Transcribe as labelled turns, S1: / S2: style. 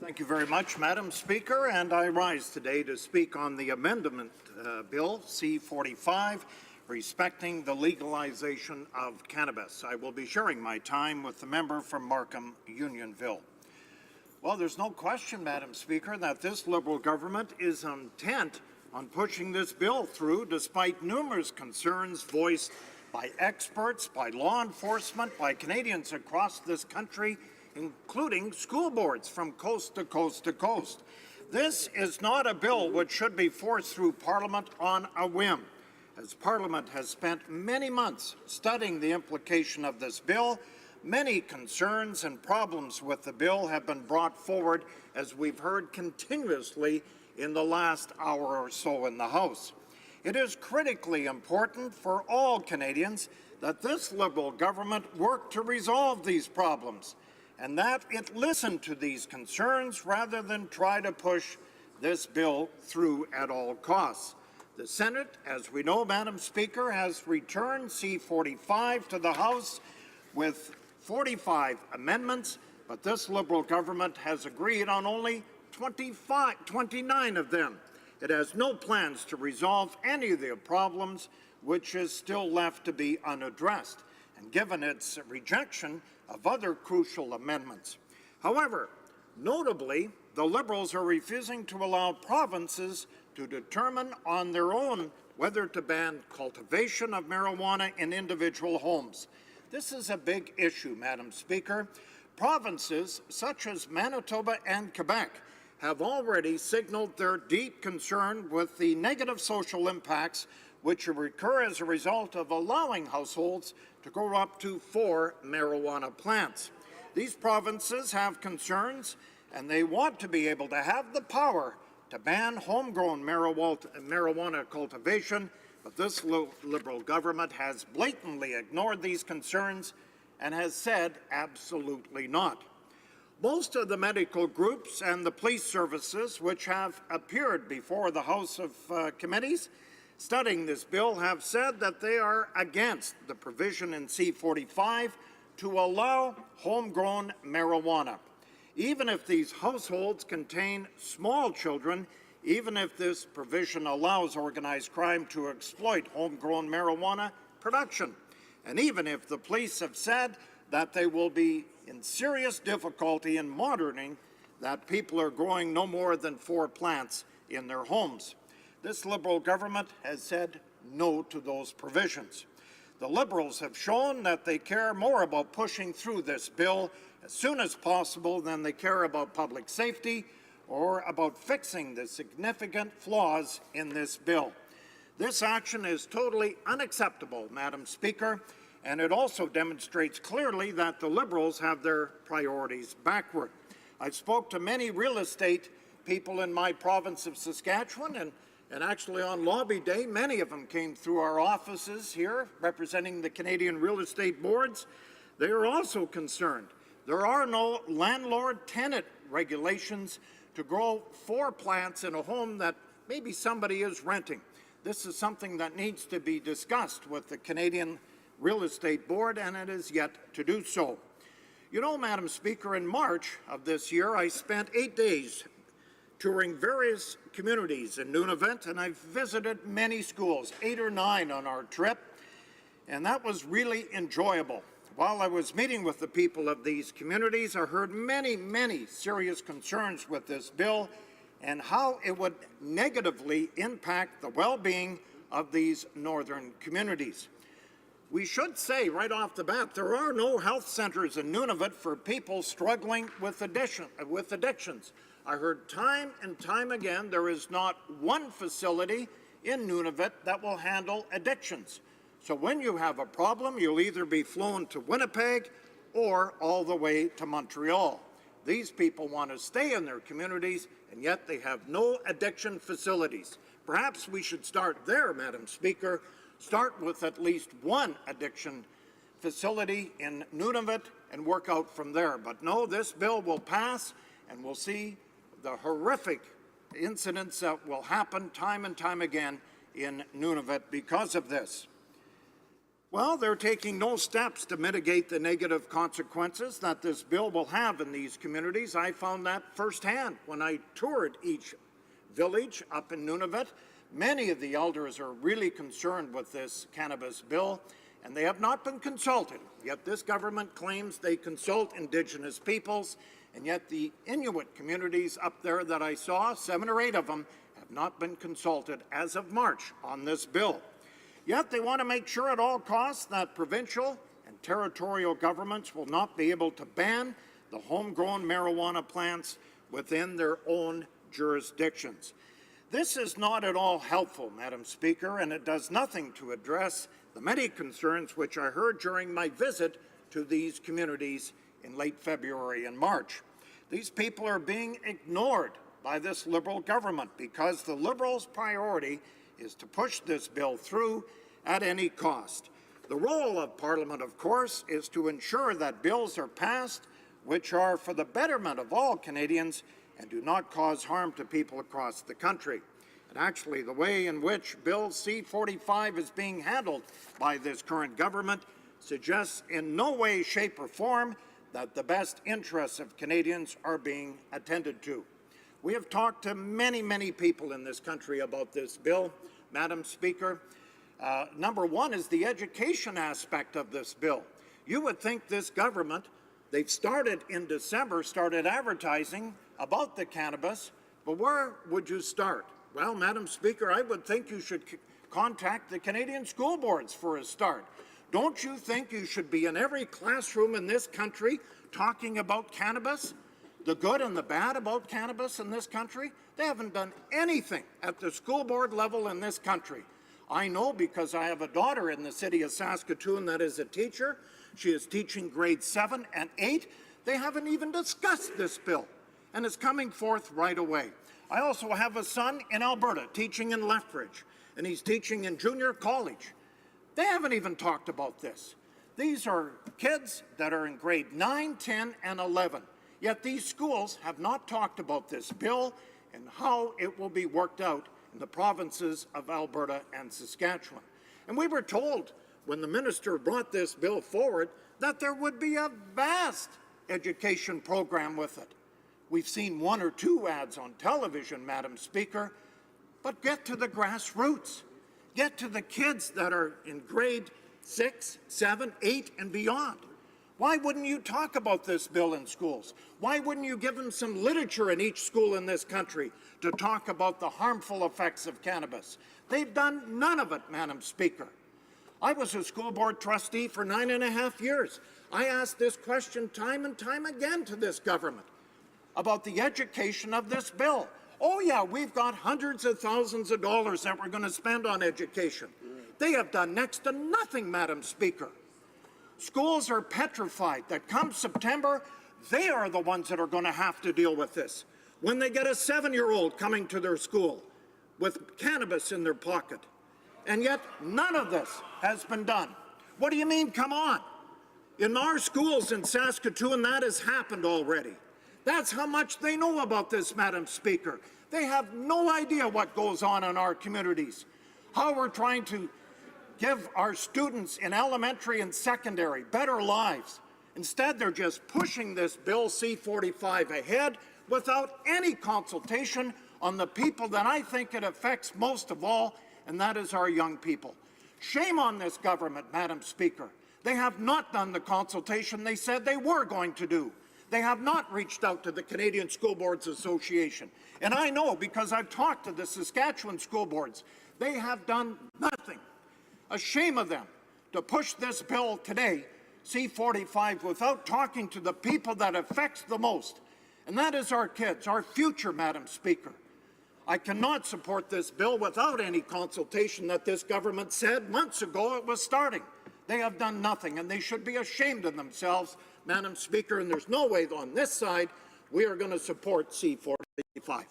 S1: Thank you very much, Madam Speaker, and I rise today to speak on the amendment bill C-45 respecting the legalization of cannabis. I will be sharing my time with the member from Markham Unionville. Well, there's no question, Madam Speaker, that this Liberal government is intent on pushing this bill through despite numerous concerns voiced by experts, by law enforcement, by Canadians across this country, including school boards from coast to coast to coast. This is not a bill which should be forced through Parliament on a whim, as Parliament has spent many months studying the implication of this bill. Many concerns and problems with the bill have been brought forward, as we've heard continuously in the last hour or so in the House. It is critically important for all Canadians that this Liberal government work to resolve these problems, and that it listen to these concerns rather than try to push this bill through at all costs. The Senate, as we know, Madam Speaker, has returned C-45 to the House with 45 amendments, but this Liberal government has agreed on only 29 of them. It has no plans to resolve any of the problems which is still left to be unaddressed, and given its rejection of other crucial amendments. However, notably, the Liberals are refusing to allow provinces to determine on their own whether to ban cultivation of marijuana in individual homes. This is a big issue, Madam Speaker. Provinces such as Manitoba and Quebec have already signaled their deep concern with the negative social impacts which occur as a result of allowing households to grow up to 4 marijuana plants. These provinces have concerns, and they want to be able to have the power to ban homegrown marijuana cultivation, but this Liberal government has blatantly ignored these concerns and has said absolutely not. Most of the medical groups and the police services which have appeared before the House of Committees studying this bill have said that they are against the provision in C-45 to allow homegrown marijuana. Even if these households contain small children, even if this provision allows organized crime to exploit homegrown marijuana production, and even if the police have said that they will be in serious difficulty in monitoring that people are growing no more than 4 plants in their homes. This Liberal government has said no to those provisions. The Liberals have shown that they care more about pushing through this bill as soon as possible than they care about public safety or about fixing the significant flaws in this bill. This action is totally unacceptable, Madam Speaker, and it also demonstrates clearly that the Liberals have their priorities backward. I spoke to many real estate people in my province of Saskatchewan, and actually on lobby day, many of them came through our offices here representing the Canadian real estate boards. They are also concerned. There are no landlord-tenant regulations to grow 4 plants in a home that maybe somebody is renting. This is something that needs to be discussed with the Canadian Real Estate Board, and it is yet to do so. You know, Madam Speaker, in March of this year, I spent 8 days touring various communities in Nunavut, and I've visited many schools, 8 or 9 on our trip, and that was really enjoyable. While I was meeting with the people of these communities, I heard many serious concerns with this bill and how it would negatively impact the well-being of these northern communities. We should say right off the bat, there are no health centers in Nunavut for people struggling with addictions. I heard time and time again there is not one facility in Nunavut that will handle addictions. So when you have a problem, you'll either be flown to Winnipeg or all the way to Montreal. These people want to stay in their communities, and yet they have no addiction facilities. Perhaps we should start there, Madam Speaker. Start with at least one addiction facility in Nunavut and work out from there. But no, this bill will pass, and we'll see the horrific incidents that will happen time and time again in Nunavut because of this. Well, they're taking no steps to mitigate the negative consequences that this bill will have in these communities. I found that firsthand when I toured each village up in Nunavut. Many of the elders are really concerned with this cannabis bill, and they have not been consulted. Yet this government claims they consult Indigenous peoples, and yet the Inuit communities up there that I saw, 7 or 8 of them, have not been consulted as of March on this bill. Yet they want to make sure at all costs that provincial and territorial governments will not be able to ban the homegrown marijuana plants within their own jurisdictions. This is not at all helpful, Madam Speaker, and it does nothing to address the many concerns which I heard during my visit to these communities in late February and March. These people are being ignored by this Liberal government because the Liberals' priority is to push this bill through at any cost. The role of Parliament, of course, is to ensure that bills are passed which are for the betterment of all Canadians and do not cause harm to people across the country. And actually, the way in which Bill C-45 is being handled by this current government suggests in no way, shape, or form that the best interests of Canadians are being attended to. We have talked to many, many people in this country about this bill, Madam Speaker. Number one is the education aspect of this bill. You would think this government, they've started in December, started advertising about the cannabis, but where would you start? Well, Madam Speaker, I would think you should contact the Canadian school boards for a start. Don't you think you should be in every classroom in this country talking about cannabis? The good and the bad about cannabis in this country? They haven't done anything at the school board level in this country. I know because I have a daughter in the city of Saskatoon that is a teacher. She is teaching grades 7 and 8. They haven't even discussed this bill, and it's coming forth right away. I also have a son in Alberta teaching in Lethbridge, and he's teaching in junior college. They haven't even talked about this. These are kids that are in grade 9, 10, and 11. Yet these schools have not talked about this bill and how it will be worked out in the provinces of Alberta and Saskatchewan. And we were told when the minister brought this bill forward that there would be a vast education program with it. We've seen 1 or 2 ads on television, Madam Speaker, but get to the grassroots. Get to the kids that are in grade 6, 7, 8, and beyond. Why wouldn't you talk about this bill in schools? Why wouldn't you give them some literature in each school in this country to talk about the harmful effects of cannabis? They've done none of it, Madam Speaker. I was a school board trustee for 9.5 years. I asked this question time and time again to this government about the education of this bill. Oh yeah, we've got hundreds of thousands of dollars that we're going to spend on education. They have done next to nothing, Madam Speaker. Schools are petrified that come September, they are the ones that are going to have to deal with this. When they get a 7-year-old coming to their school with cannabis in their pocket, and yet none of this has been done. What do you mean, come on? In our schools in Saskatoon, that has happened already. That's how much they know about this, Madam Speaker. They have no idea what goes on in our communities, how we're trying to give our students in elementary and secondary better lives. Instead, they're just pushing this Bill C-45 ahead without any consultation on the people that I think it affects most of all, and that is our young people. Shame on this government, Madam Speaker. They have not done the consultation they said they were going to do. They have not reached out to the Canadian School Boards Association. And I know because I've talked to the Saskatchewan school boards, they have done nothing. A shame of them to push this bill today, C-45, without talking to the people that affects the most. And that is our kids, our future, Madam Speaker. I cannot support this bill without any consultation that this government said months ago it was starting. They have done nothing, and they should be ashamed of themselves, Madam Speaker, and there's no way on this side we are going to support C-45.